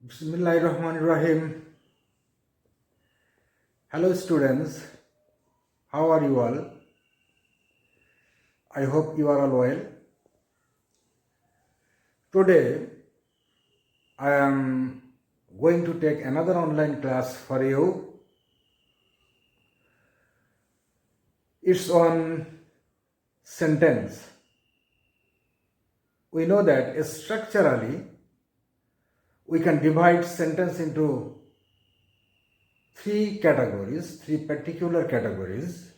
Bismillahirrahmanirrahim. Hello students, how are you all? I hope you are all well. Today I am going to take another online class for you. It's on sentence. We know that structurally we can divide sentence into three particular categories: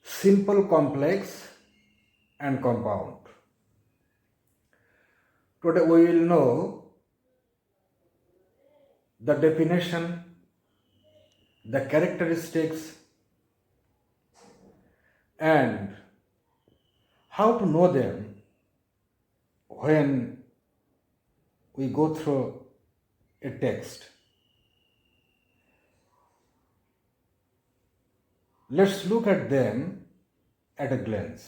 simple, complex, and compound. Today we will know the definition, the characteristics, and how to know them when we go through a text. Let's look at them at a glance.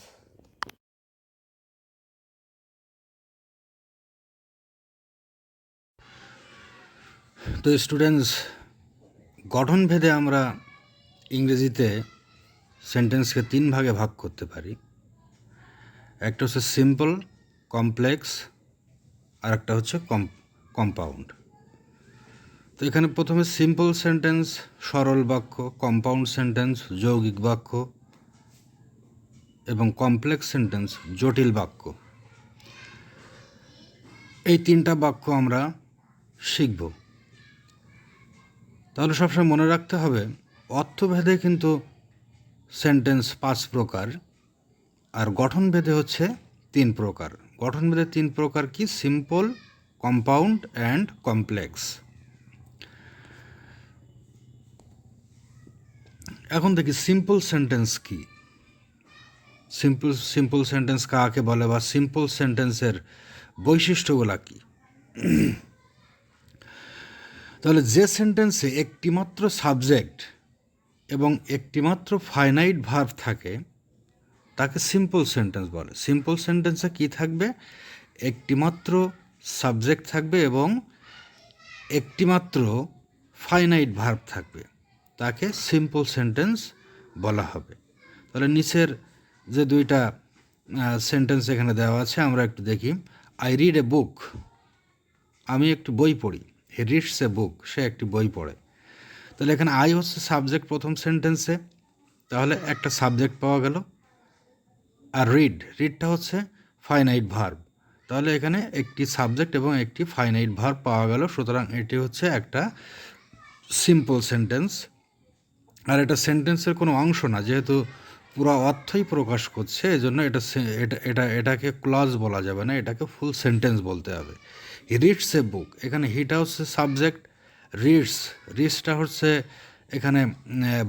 তো students, গঠনভেদে আমরা ইংরেজিতে সেন্টেন্সকে তিন ভাগে ভাগ করতে পারি। একটা হচ্ছে সিম্পল, কমপ্লেক্স, আর একটা হচ্ছে কম্পাউন্ড। তো এখানে প্রথমে সিম্পল সেন্টেন্স সরল বাক্য, কম্পাউন্ড সেন্টেন্স যৌগিক বাক্য এবং কমপ্লেক্স সেন্টেন্স জটিল বাক্য। এই তিনটা বাক্য আমরা শিখব। তাহলে সবসময় মনে রাখতে হবে অর্থভেদে কিন্তু সেন্টেন্স 5 প্রকার, আর গঠনভেদে হচ্ছে 3 প্রকার। গঠনভেদে 3 প্রকার কি? Simple, compound and complex. এখন দেখি সিম্পল সেন্টেন্স কি। সিম্পল সেন্টেন্স কাকে বলে বা সিম্পল সেন্টেন্সের বৈশিষ্ট্যগুলা কি? তাহলে যে সেন্টেন্সে একটিমাত্র সাবজেক্ট এবং একটিমাত্র ফাইনাইট ভার্ব থাকে তাকে সিম্পল সেন্টেন্স বলে। সিম্পল সেন্টেন্সে কি থাকবে? একটিমাত্র সাবজেক্ট থাকবে এবং একটিমাত্র ফাইনাইট ভার্ব থাকবে, তাকে সিম্পল সেন্টেন্স বলা হবে। তাহলে নিচের যে দুইটা সেন্টেন্স এখানে দেওয়া আছে আমরা একটু দেখি। আই রিড এ বুক, আমি একটি বই পড়ি। হি রিডস এ বুক, সে একটি বই পড়ে। তাহলে এখানে আই হচ্ছে সাবজেক্ট প্রথম সেন্টেন্সে, তাহলে একটা সাবজেক্ট পাওয়া গেল। আর রিডটা হচ্ছে ফাইনাইট ভার্ব, তাহলে এখানে একটি সাবজেক্ট এবং একটি ফাইনাইট ভার্ব পাওয়া গেল। সুতরাং এটি হচ্ছে একটা সিম্পল সেন্টেন্স। আর এটা সেন্টেন্সের কোনো অংশ না, যেহেতু পুরো অর্থই প্রকাশ করছে, এজন্য এটাকে ক্লজ বলা যাবে না, এটাকে ফুল সেন্টেন্স বলতে হবে। হি রিডস এ বুক, এখানে হিটা হচ্ছে সাবজেক্ট, রিডসটা হচ্ছে এখানে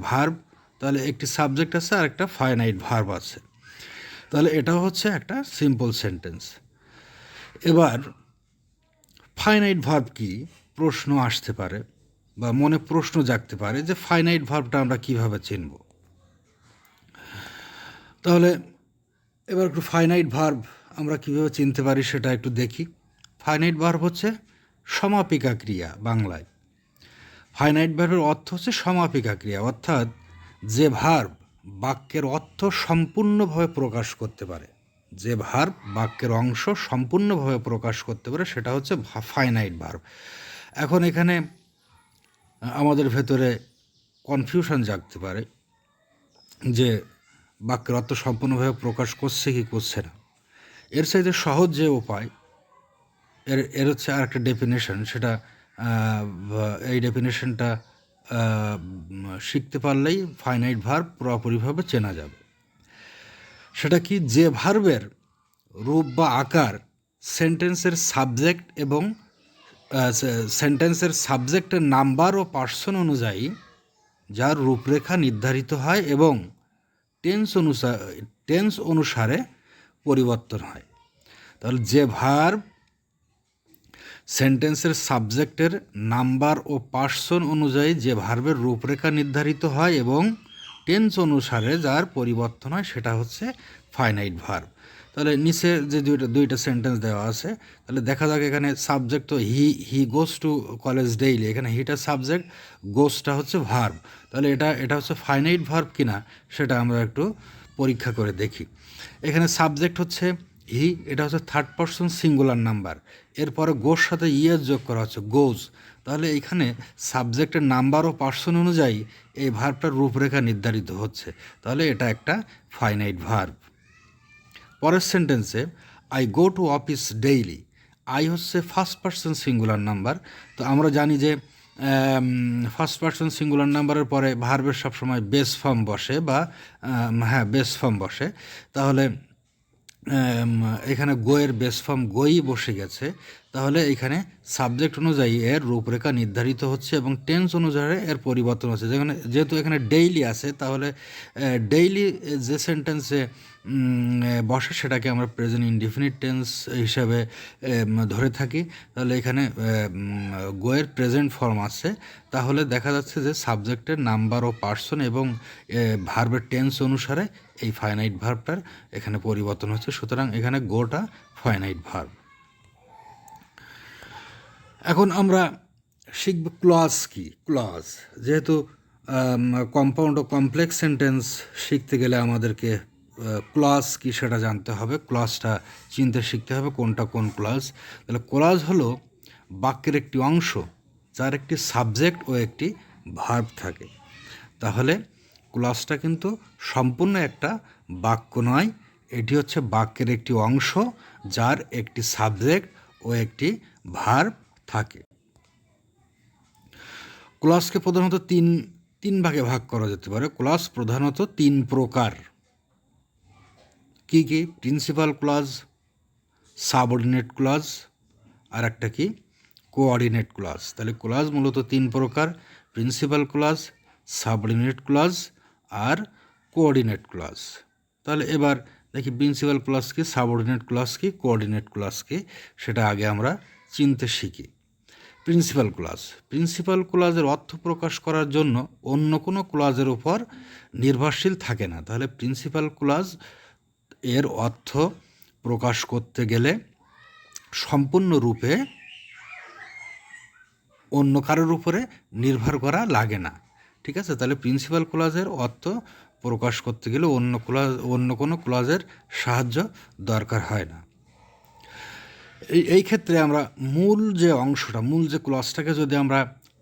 ভার্ব। তাহলে একটি সাবজেক্ট আছে আর একটা ফাইনাইট ভার্ব আছে, তাহলে এটাও হচ্ছে একটা সিম্পল সেন্টেন্স। এবার ফাইনাইট ভার্ব কি প্রশ্ন আসতে পারে বা মনে প্রশ্ন জাগতে পারে যে ফাইনাইট ভার্বটা আমরা কিভাবে চিনব। তাহলে এবার একটু ফাইনাইট ভার্ব আমরা কিভাবে চিনতে পারি সেটা একটু দেখি। ফাইনাইট ভার্ব হচ্ছে সমাপিকা ক্রিয়া বাংলায়। ফাইনাইট ভার্বের অর্থ হচ্ছে সমাপিকা ক্রিয়া, অর্থাৎ যে ভার্ব বাক্যের অর্থ সম্পূর্ণভাবে প্রকাশ করতে পারে, যে ভার্ব বাক্যের অংশ সম্পূর্ণভাবে প্রকাশ করতে পারে সেটা হচ্ছে ফাইনাইট ভার্ব। এখন এখানে আমাদের ভেতরে কনফিউশন জাগতে পারে যে বাক্যের অর্থ সম্পূর্ণভাবে প্রকাশ করছে কি করছে না। এর চাইতে সহজ যে উপায়, এর হচ্ছে আর একটা ডেফিনেশন, সেটা এই ডেফিনেশনটা শিখতে পারলেই ফাইনাইট ভার্ব পুরোপুরিভাবে চেনা যাবে। সেটা কি? যে ভার্বের রূপ বা আকার সেন্টেন্সের সাবজেক্ট এবং সেন্টেন্সের সাবজেক্টের নাম্বার ও পার্সন অনুযায়ী যার রূপরেখা নির্ধারিত হয় এবং টেন্স অনুসারে পরিবর্তন হয়। তাহলে যে ভার্ব সেন্টেন্সের সাবজেক্টের নাম্বার ও পার্সন অনুযায়ী যে ভার্বের রূপরেখা নির্ধারিত হয় এবং টেন্স অনুসারে যার পরিবর্তন হয় সেটা হচ্ছে ফাইনাইট ভার্ব। তাহলে নিচে যে দুইটা সেন্টেন্স দেওয়া আছে, তাহলে দেখা যাক এখানে সাবজেক্ট তো হি গোস টু কলেজ ডেইলি, এখানে হিটা সাবজেক্ট, গোসটা হচ্ছে ভার্ব। তাহলে এটা হচ্ছে ফাইনাইট ভার্ব কিনা সেটা আমরা একটু পরীক্ষা করে দেখি। এখানে সাবজেক্ট হচ্ছে হি, এটা হচ্ছে থার্ড পারসন সিঙ্গুলার নাম্বার, এরপরে গোর সাথে ইয়ের যোগ করা হচ্ছে গোজ। তাহলে এইখানে সাবজেক্টের নাম্বার ও পার্সন অনুযায়ী এই ভার্বটার রূপরেখা নির্ধারিত হচ্ছে, তাহলে এটা একটা ফাইনাইট ভার্ব। পরের সেন্টেন্সে I go to office daily, I হচ্ছে ফার্স্ট পারসন সিঙ্গুলার নাম্বার। তো আমরা জানি যে ফার্স্ট পারসন সিঙ্গুলার নাম্বারের পরে ভার্বের সবসময় বেস ফর্ম বসে, বা বেস ফর্ম বসে। তাহলে এখানে গোয়ের বেস ফর্ম গোই বসে গেছে, তাহলে এখানে সাবজেক্ট অনুযায়ী এর রূপরেখা নির্ধারিত হচ্ছে এবং টেন্স অনুযায়ী এর পরিবর্তন হচ্ছে। যেহেতু এখানে ডেইলি আছে, তাহলে ডেইলি যে সেন্টেন্সে বসে সেটাকে আমরা প্রেজেন্ট ইনডিফিনিট টেন্স হিসাবে ধরে থাকি। তাহলে এখানে গোয়ের প্রেজেন্ট ফর্ম আছে, তাহলে দেখা যাচ্ছে যে সাবজেক্টের নাম্বার ও পার্সন এবং ভার্বের টেন্স অনুসারে এই ফাইনাইট ভার্বটার এখানে পরিবর্তন হচ্ছে। সুতরাং এখানে গোটা ফাইনাইট ভার্ব। এখন আমরা শিখব ক্লজ কি। ক্লজ যেহেতু কম্পাউন্ড ও কমপ্লেক্স সেন্টেন্স শিখতে গেলে আমাদেরকে ক্লজ কি সেটা জানতে হবে, ক্লজটা চিনতে শিখতে হবে কোনটা কোন ক্লজ। তাহলে ক্লজ হলো বাক্যের একটি অংশ যার একটি সাবজেক্ট ও একটি ভার্ব থাকে। তাহলে ক্লজটা কিন্তু সম্পূর্ণ একটা বাক্য নয়, এটি হচ্ছে বাক্যের একটি অংশ যার একটি সাবজেক্ট ও একটি ভার্ব থাকে। ক্লজকে প্রধানত তিন ভাগে ভাগ করা যেতে পারে। ক্লজ প্রধানত তিন প্রকার। কি কি? প্রিন্সিপাল ক্লজ, সাবঅর্ডিনেট ক্লজ, আর একটা কি? Coordinate clause. তাহলে ক্লজ মূলত তিন প্রকার: প্রিন্সিপাল ক্লজ, সাবঅর্ডিনেট ক্লজ আর কোঅর্ডিনেট ক্লজ। তাহলে এবার দেখি প্রিন্সিপাল ক্লজ কি, সাবঅর্ডিনেট ক্লজ কি, কোঅর্ডিনেট ক্লজ কি, সেটা আগে আমরা চিনতে শিখি। প্রিন্সিপাল ক্লজ, প্রিন্সিপাল ক্লজের অর্থ প্রকাশ করার জন্য অন্য কোনো ক্লজের উপর নির্ভরশীল থাকে না। তাহলে প্রিন্সিপাল ক্লজ এর অর্থ প্রকাশ করতে গেলে সম্পূর্ণরূপে অন্য কারোর উপরে নির্ভর করা লাগে না। ঠিক আছে? তাহলে প্রিন্সিপাল ক্লজের অর্থ প্রকাশ করতে গেলে অন্য কোনো ক্লজের সাহায্য দরকার হয় না। এই ক্ষেত্রে আমরা মূল যে ক্লজটাকে যদি আমরা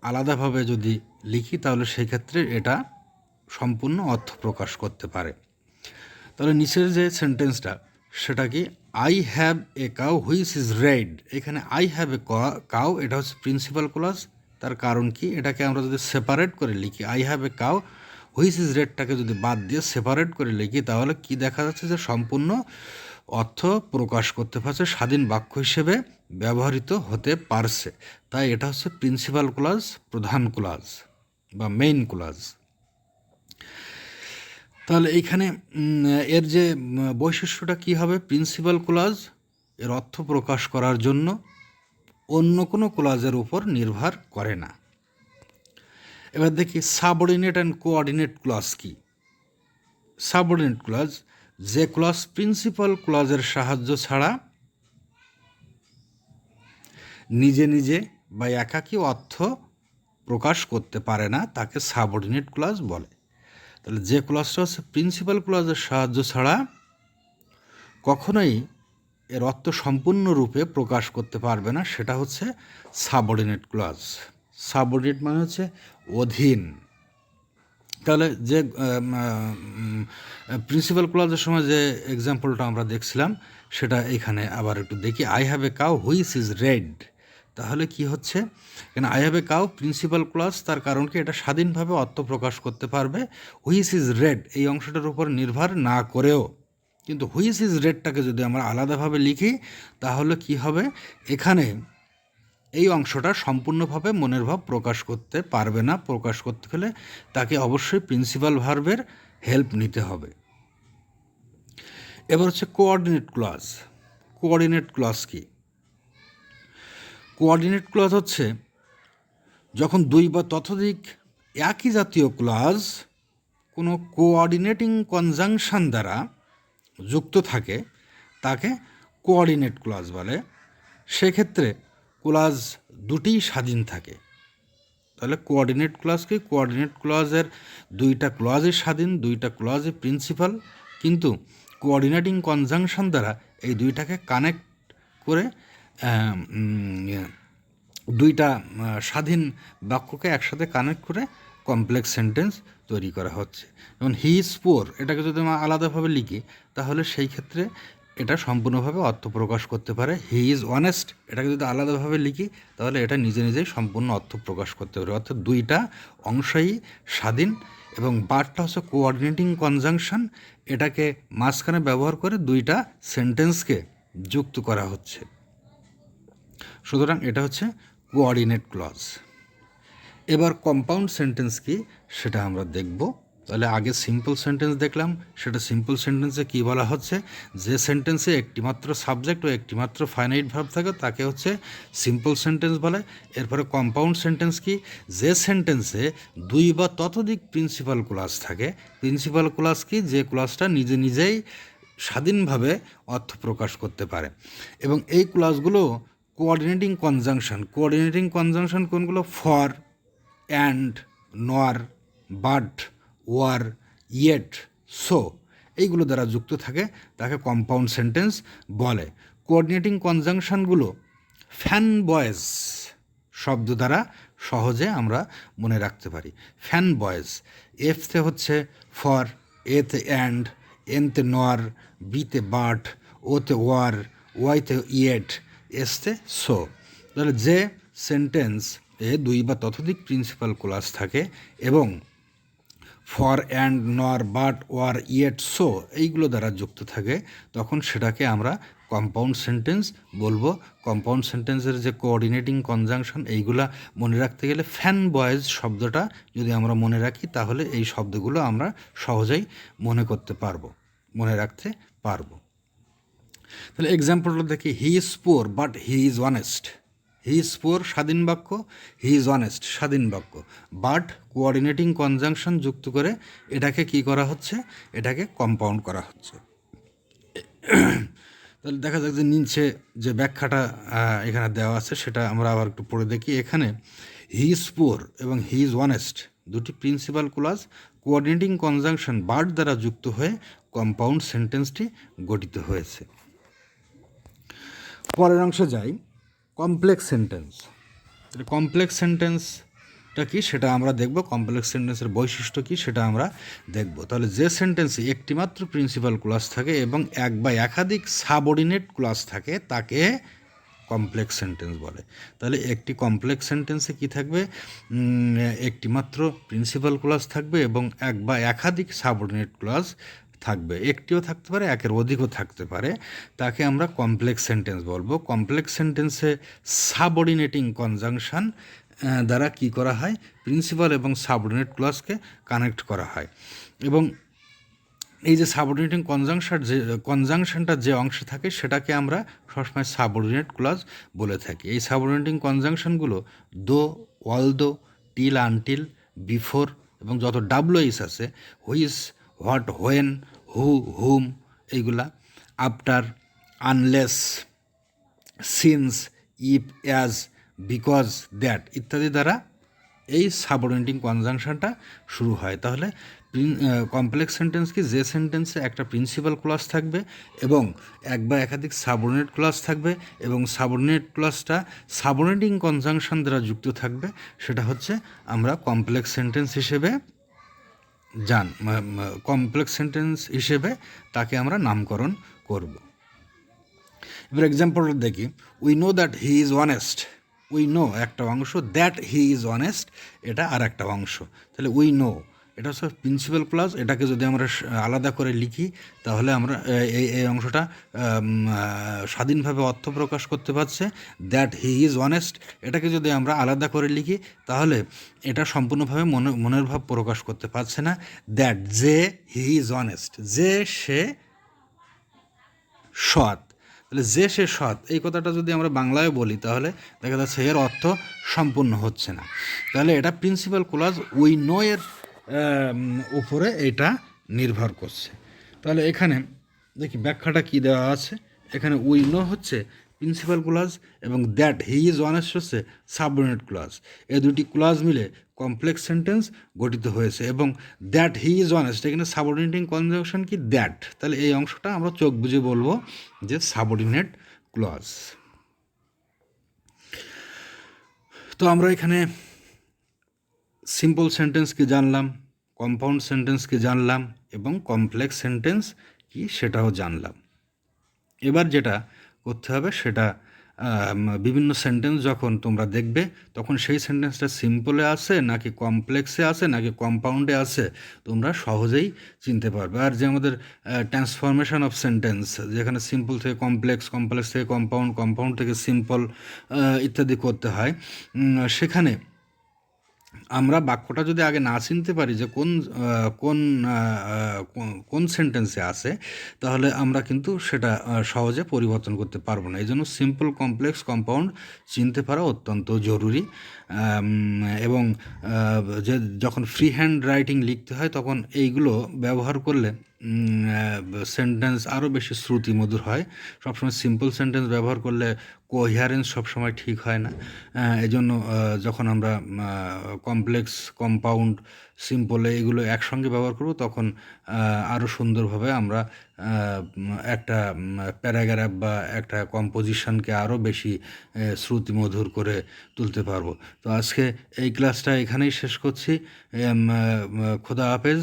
আলাদাভাবে যদি লিখি, তাহলে সেই ক্ষেত্রে এটা সম্পূর্ণ অর্থ প্রকাশ করতে পারে। তাহলে নিচের যে সেন্টেন্সটা সেটা কি, I have a cow which is red. এখানে আই হ্যাভ এ কাউ, এটা হচ্ছে প্রিন্সিপাল ক্লজ। তার কারণ কি, এটাকে আমরা যদি সেপারেট করে লিখি, I have a cow which is রেডটাকে যদি বাদ দিয়ে সেপারেট করে লিখি, তাহলে কি দেখা যাচ্ছে যে সম্পূর্ণ অর্থ প্রকাশ করতে পারছে, স্বাধীন বাক্য হিসেবে ব্যবহৃত হতে পারছে। তাই এটা হচ্ছে প্রিন্সিপাল ক্লজ, প্রধান ক্লজ বা মেইন ক্লজ। তাহলে এইখানে এর যে বৈশিষ্ট্যটা কি হবে, প্রিন্সিপাল ক্লজ এর অর্থ প্রকাশ করার জন্য অন্য কোনো ক্লজের উপর নির্ভর করে না। এবার দেখি সাবঅর্ডিনেট অ্যান্ড কোঅর্ডিনেট ক্লজ কি। সাবঅর্ডিনেট ক্লজ, যে ক্লজ প্রিন্সিপাল ক্লজের সাহায্য ছাড়া নিজে নিজে বা একাকী অর্থ প্রকাশ করতে পারে না, তাকে সাবঅর্ডিনেট ক্লজ বলে। তাহলে যে ক্লজটা হচ্ছে প্রিন্সিপাল ক্লজের সাহায্য ছাড়া কখনোই এর অর্থ সম্পূর্ণরূপে প্রকাশ করতে পারবে না, সেটা হচ্ছে সাবঅর্ডিনেট ক্লজ। সাবঅর্ডিনেট মানে হচ্ছে অধীন। তাহলে যে প্রিন্সিপাল ক্লজের সময় যে এক্সাম্পলটা আমরা দেখছিলাম, সেটা এখানে আবার একটু দেখি। I have a cow which is red. তাহলে কি হচ্ছে, এখানে I have a cow principal clause, তার কারণ কি, এটা স্বাধীনভাবে অর্থ প্রকাশ করতে পারবে হুইচ ইজ রেড এই অংশটার উপর নির্ভর না করেও। কিন্তু হুইচ ইজ রেডটাকে যদি আমরা আলাদাভাবে লিখি, তাহলে কি হবে, এখানে এই অংশটা সম্পূর্ণভাবে মনের ভাব প্রকাশ করতে পারবে না। প্রকাশ করতে হলে তাকে অবশ্যই প্রিন্সিপাল ভার্বের হেল্প নিতে হবে। এবার হচ্ছে কোঅর্ডিনেট ক্লজ। কোঅর্ডিনেট ক্লজ কি? কোঅর্ডিনেট ক্লজ হচ্ছে যখন দুই বা ততোধিক একই জাতীয় ক্লজ কোনো কোঅর্ডিনেটিং কনজাংশন দ্বারা যুক্ত থাকে, তাকে কোঅর্ডিনেট ক্লজ বলে। সেক্ষেত্রে ক্লজ দুটিই স্বাধীন থাকে। তাহলে কোঅর্ডিনেট ক্লজ কি? কোঅর্ডিনেট ক্লজের দুইটা ক্লজই স্বাধীন, দুইটা ক্লজই প্রিন্সিপাল, কিন্তু কোঅর্ডিনেটিং কনজাংশন দ্বারা এই দুইটাকে কানেক্ট করে দুইটা স্বাধীন বাক্যকে একসাথে কানেক্ট করে কমপ্লেক্স সেন্টেন্স তৈরি করা হচ্ছে। যেমন হি ইজ পুয়ার, এটাকে যদি আমরা আলাদাভাবে লিখি তাহলে সেই ক্ষেত্রে এটা সম্পূর্ণভাবে অর্থ প্রকাশ করতে পারে। হি ইজ অনেস্ট, এটাকে যদি আলাদাভাবে লিখি তাহলে এটা নিজে নিজেই সম্পূর্ণ অর্থ প্রকাশ করতে পারে। অর্থাৎ দুইটা অংশই স্বাধীন এবং বারটা হচ্ছে কোঅর্ডিনেটিং কনজাংশন, এটাকে মাঝখানে ব্যবহার করে দুইটা সেন্টেন্সকে যুক্ত করা হচ্ছে। সুতরাং এটা হচ্ছে কোঅর্ডিনেট ক্লজ। এবার কম্পাউন্ড সেন্টেন্স কি সেটা আমরা দেখব। তাহলে আগে সিম্পল সেন্টেন্স দেখলাম, সেটা সিম্পল সেন্টেন্সে কি বলা হচ্ছে, যে সেন্টেন্সে একটিমাত্র সাবজেক্ট ও একটিমাত্র ফাইনাইট ভার্ব থাকে তাকে হচ্ছে সিম্পল সেন্টেন্স বলে। এরপরে কম্পাউন্ড সেন্টেন্স কি, যে সেন্টেন্সে দুই বা ততোধিক প্রিন্সিপাল ক্লজ থাকে। প্রিন্সিপাল ক্লজ কি, যে ক্লজটা নিজে নিজেই স্বাধীনভাবে অর্থ প্রকাশ করতে পারে। এবং এই ক্লজগুলো কোঅর্ডিনেটিং কনজাংশন কোনগুলো? ফর, অ্যান্ড, নর, বাট, ওয়ার, ইয়েট, সো, এইগুলো দ্বারা যুক্ত থাকে, তাকে কম্পাউন্ড সেন্টেন্স বলে। কোঅর্ডিনেটিং কনজাংশনগুলো ফ্যান বয়েজ শব্দ দ্বারা সহজে আমরা মনে রাখতে পারি। ফ্যান বয়েজ, এফতে হচ্ছে ফর, এতে অ্যান্ড, এনতে নর, বিতে বাট, ওতে ওয়ার, ওয়াইতে ইয়েট, এসতে সো। তাহলে যে সেন্টেন্স এ দুই বা ততোধিক প্রিন্সিপাল ক্লজ থাকে এবং ফর, অ্যান্ড, নর, বাট, ওয়ার, ইয়েট, সো এইগুলো দ্বারা যুক্ত থাকে তখন সেটাকে আমরা কম্পাউন্ড সেন্টেন্স বলবো। কম্পাউন্ড সেন্টেন্সের যে কোঅর্ডিনেটিং কনজাংশন এইগুলা মনে রাখতে গেলে ফ্যান বয়েজ শব্দটা যদি আমরা মনে রাখি তাহলে এই শব্দগুলো আমরা সহজেই মনে রাখতে পারবো। তাহলে এক্সাম্পলটা দেখি, হি is poor but he is honest. He is poor স্বাধীন বাক্য, হি ইজ অনেস্ট স্বাধীন বাক্য, বাট কোঅর্ডিনেটিং কনজাংশন যুক্ত করে এটাকে কি করা হচ্ছে, এটাকে কম্পাউন্ড করা হচ্ছে। তাহলে দেখা যাক যে নিচে যে ব্যাখ্যাটা এখানে দেওয়া আছে সেটা আমরা আবার একটু পড়ে দেখি। এখানে হি ইজ পুয়ার এবং হি ইজ অনেস্ট দুটি principal clause coordinating conjunction but দ্বারা যুক্ত হয়ে কম্পাউন্ড সেন্টেন্সটি গঠিত হয়েছে। পরের অংশে যাই, কমপ্লেক্স সেন্টেন্স। কমপ্লেক্স সেন্টেন্সটা কি সেটা আমরা দেখব, কমপ্লেক্স সেন্টেন্সের বৈশিষ্ট্য কি সেটা আমরা দেখব। তাহলে যে সেন্টেন্সে একটিমাত্র প্রিন্সিপাল ক্লজ থাকে এবং এক বা একাধিক সাবঅর্ডিনেট ক্লজ থাকে তাকে কমপ্লেক্স সেন্টেন্স বলে। তাহলে একটি কমপ্লেক্স সেন্টেন্সে কি থাকবে, একটিমাত্র প্রিন্সিপাল ক্লজ থাকবে এবং এক বা একাধিক সাবঅর্ডিনেট ক্লজ থাকবে, একটিও থাকতে পারে একের অধিকও থাকতে পারে, তাকে আমরা কমপ্লেক্স সেন্টেন্স বলবো। কমপ্লেক্স সেন্টেন্সে সাবঅর্ডিনেটিং কনজাংশন দ্বারা কি করা হয়, প্রিন্সিপাল এবং সাবঅর্ডিনেট ক্লজকে কানেক্ট করা হয়। এবং এই যে সাবঅর্ডিনেটিং কনজাংশনটা যে অংশে থাকে সেটাকে আমরা সবসময় সাবঅর্ডিনেট ক্লজ বলে থাকি। এই সাবঅর্ডিনেটিং কনজাংশনগুলো দো, অলদো, টিল, আনটিল, বিফোর এবং যত ডাব্লুএইচ আছে, হুইচ, হোয়াট, হোয়েন, হু, হুম, এইগুলা, after, unless, since, if, as, because, that ইত্যাদি দ্বারা এই সাবঅর্ডিনেটিং কনজাংশনটা শুরু হয়। তাহলে কমপ্লেক্স সেন্টেন্স কি, যে সেন্টেন্সে একটা প্রিন্সিপাল ক্লজ থাকবে এবং এক বা একাধিক সাবঅর্ডিনেট ক্লজ থাকবে এবং সাবঅর্ডিনেট ক্লজটা সাবঅর্ডিনেটিং কনজাংশন দ্বারা যুক্ত থাকবে, সেটা হচ্ছে আমরা কমপ্লেক্স সেন্টেন্স হিসেবে কমপ্লেক্স সেন্টেন্স হিসেবে তাকে আমরা নামকরণ করব। এবার এক্সাম্পলটা দেখি, we know that he is honest. We know একটা অংশ, দ্যাট হি ইজ অনেস্ট এটা আর একটা অংশ। তাহলে উই নো এটা হচ্ছে প্রিন্সিপাল ক্লজ, এটাকে যদি আমরা আলাদা করে লিখি তাহলে আমরা এই অংশটা স্বাধীনভাবে অর্থ প্রকাশ করতে পারছে। দ্যাট হি ইজ অনেস্ট এটাকে যদি আমরা আলাদা করে লিখি তাহলে এটা সম্পূর্ণভাবে মনের ভাব প্রকাশ করতে পারছে না। দ্যাট যে হি ইজ অনেস্ট, যে সে সৎ। তাহলে যে সে সৎ এই কথাটা যদি আমরা বাংলায় বলি তাহলে দেখা যাচ্ছে এর অর্থ সম্পূর্ণ হচ্ছে না। তাহলে এটা প্রিন্সিপাল ক্লজ উই নো এর উপরে এটা নির্ভর করছে। তাহলে এখানে দেখি ব্যাখ্যাটা কি দেওয়া আছে, এখানে উই নো হচ্ছে প্রিন্সিপাল ক্লজ এবং দ্যাট হি ইজ অনেস্ট হচ্ছে সাবঅর্ডিনেট ক্লজ। এই দুটি ক্লজ মিলে কমপ্লেক্স সেন্টেন্স গঠিত হয়েছে। এবং দ্যাট হি ইজ অনেস্ট, এখানে সাবঅর্ডিনেটিং কনজাংশন কি দ্যাট, তাহলে এই অংশটা আমরা চোখ বুঝে বলবো যে সাবঅর্ডিনেট ক্লজ। তো আমরা এখানে সিম্পল সেন্টেন্স কি জানলাম, কম্পাউন্ড সেন্টেন্স কি জানলাম, এবং কমপ্লেক্স সেন্টেন্স কি সেটাও জানলাম। এবার যেটা করতে হবে সেটা বিভিন্ন সেন্টেন্স যখন তোমরা দেখবে তখন সেই সেন্টেন্সটা সিম্পলে আছে নাকি কমপ্লেক্সে আছে নাকি কম্পাউন্ডে আছে তোমরা সহজেই চিনতে পারবে। আর যে আমাদের ট্রান্সফরমেশন অফ সেন্টেন্স, যেখানে সিম্পল থেকে কমপ্লেক্স, কমপ্লেক্স থেকে কম্পাউন্ড, কম্পাউন্ড থেকে সিম্পল ইত্যাদি করতে হয়, সেখানে আমরা বাক্যটা যদি আগে না চিনতে পারি যে কোন কোন সেন্টেন্সে আছে, তাহলে আমরা কিন্তু সেটা সহজে পরিবর্তন করতে পারবো না। এই জন্য সিম্পল, কমপ্লেক্স, কম্পাউন্ড চিনতে পারা অত্যন্ত জরুরি। এবং যে যখন ফ্রি হ্যান্ড রাইটিং লিখতে হয় তখন এইগুলো ব্যবহার করলে সেন্টেন্স আরও বেশি শ্রুতিমধুর হয়। সবসময় সিম্পল সেন্টেন্স ব্যবহার করলে কোহিয়ারেন্স সবসময় ঠিক হয় না। এই জন্য যখন আমরা কমপ্লেক্স, কম্পাউন্ড, সিম্পলে এগুলো একসঙ্গে ব্যবহার করব তখন আরও সুন্দরভাবে আমরা একটা প্যারাগ্রাফ বা একটা কম্পোজিশনকে আরও বেশি শ্রুতিমধুর করে তুলতে পারবো। তো আজকে এই ক্লাসটা এখানেই শেষ করছি। খোদা হাফেজ।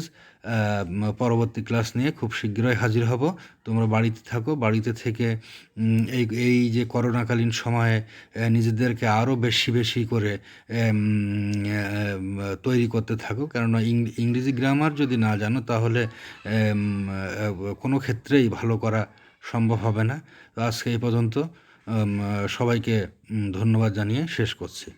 পরবর্তী ক্লাস নিয়ে খুব শীঘ্রই হাজির হব। তোমরা বাড়িতে থাকো, বাড়িতে থেকে এই যে করোনাকালীন সময়ে নিজেদেরকে আরও বেশি বেশি করে তৈরি করতে থাকো, কেননা ইংরেজি গ্রামার যদি না জানো তাহলে কোনো ক্ষেত্রেই ভালো করা সম্ভব হবে না। তো আজকে এই পর্যন্ত, সবাইকে ধন্যবাদ জানিয়ে শেষ করছি।